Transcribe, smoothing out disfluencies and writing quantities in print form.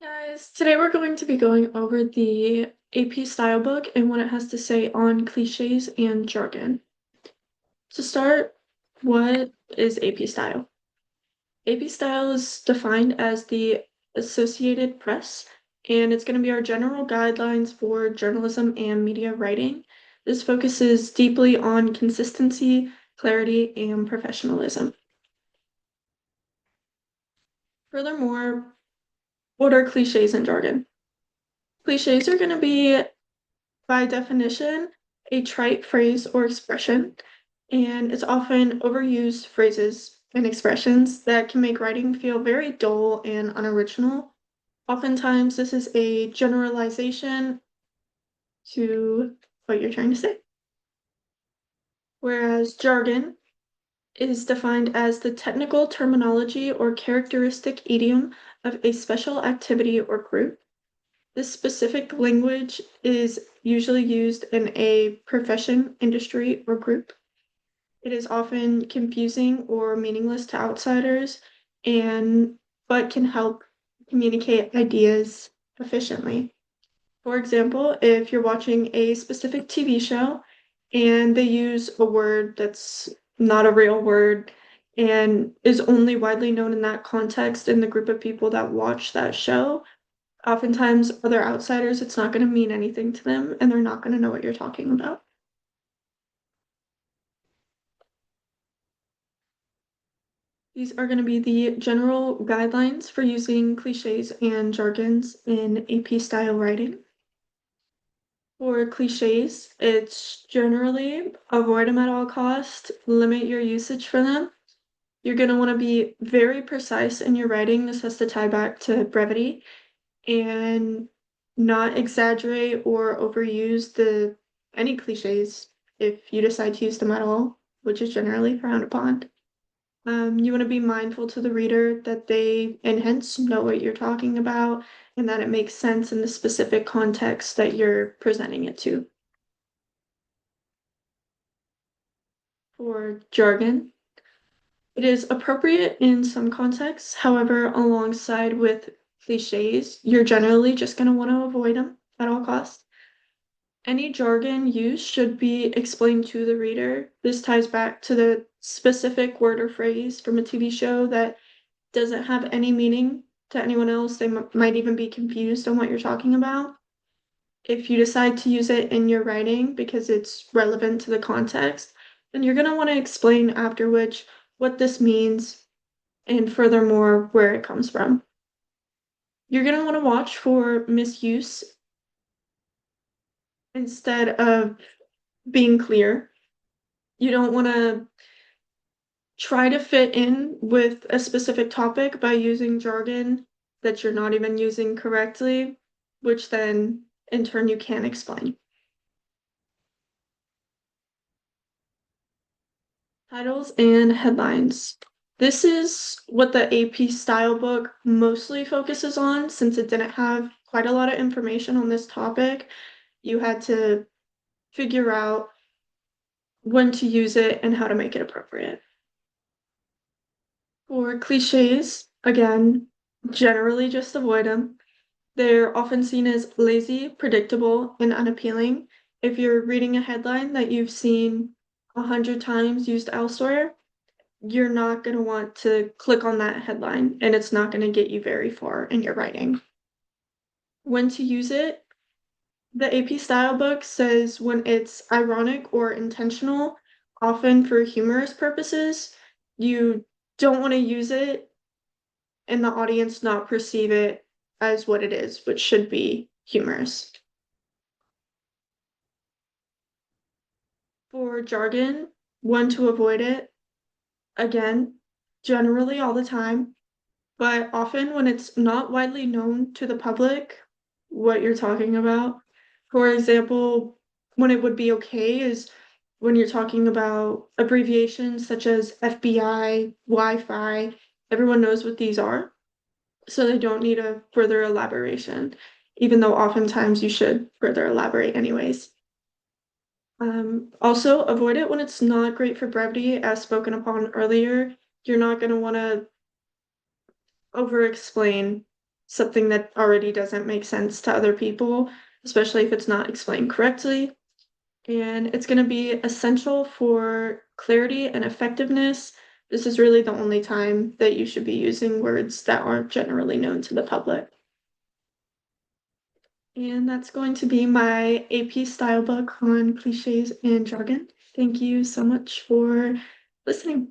Guys, today we're going to be going over the AP style book and what it has to say on cliches and jargon. To start, what is AP style? AP style is defined as the Associated Press, and it's going to be our general guidelines for journalism and media writing. This focuses deeply on consistency, clarity, and professionalism. Furthermore, what are cliches and jargon? Cliches are going to be by definition, a trite phrase or expression, and it's often overused phrases and expressions that can make writing feel very dull and unoriginal. Oftentimes, this is a generalization to what you're trying to say. Whereas jargon is defined as the technical terminology or characteristic idiom of a special activity or group. This specific language is usually used in a profession, industry, or group. It is often confusing or meaningless to outsiders and but can help communicate ideas efficiently. For example, if you're watching a specific TV show and they use a word that's not a real word and is only widely known in that context in the group of people that watch that show, oftentimes other outsiders, it's not going to mean anything to them and they're not going to know what you're talking about. These are going to be the general guidelines for using cliches and jargons in AP style writing. For cliches, it's generally avoid them at all costs, limit your usage for them. You're going to want to be very precise in your writing. This has to tie back to brevity and not exaggerate or overuse the any cliches if you decide to use them at all, which is generally frowned upon. You want to be mindful to the reader that they and hence know what you're talking about and that it makes sense in the specific context that you're presenting it to. For jargon, it is appropriate in some contexts. However, alongside with cliches, you're generally just going to want to avoid them at all costs. Any jargon used should be explained to the reader. This ties back to the specific word or phrase from a TV show that doesn't have any meaning to anyone else. They might even be confused on what you're talking about. If you decide to use it in your writing because it's relevant to the context, then you're going to want to explain after which what this means and furthermore where it comes from. You're going to want to watch for misuse instead of being clear. You don't want to try to fit in with a specific topic by using jargon that you're not even using correctly, which then in turn you can't explain. Titles and headlines. This is what the AP style book mostly focuses on since it didn't have quite a lot of information on this topic. You had to figure out when to use it and how to make it appropriate. For cliches, again, generally just avoid them. They're often seen as lazy, predictable, and unappealing. If you're reading a headline that you've seen 100 times used elsewhere, you're not going to want to click on that headline, and it's not going to get you very far in your writing. When to use it, the AP style book says when it's ironic or intentional, often for humorous purposes, you don't want to use it and the audience not perceive it as what it is, which should be humorous. For jargon, when to avoid it, again, generally all the time, but often when it's not widely known to the public what you're talking about. For example, when it would be okay is when you're talking about abbreviations such as FBI, Wi-Fi, everyone knows what these are, so they don't need a further elaboration, even though oftentimes you should further elaborate anyways. Also, avoid it when it's not great for brevity, as spoken upon earlier. You're not going to want to over explain something that already doesn't make sense to other people, especially if it's not explained correctly. And it's going to be essential for clarity and effectiveness. This is really the only time that you should be using words that aren't generally known to the public. And that's going to be my AP style book on cliches and jargon. Thank you so much for listening.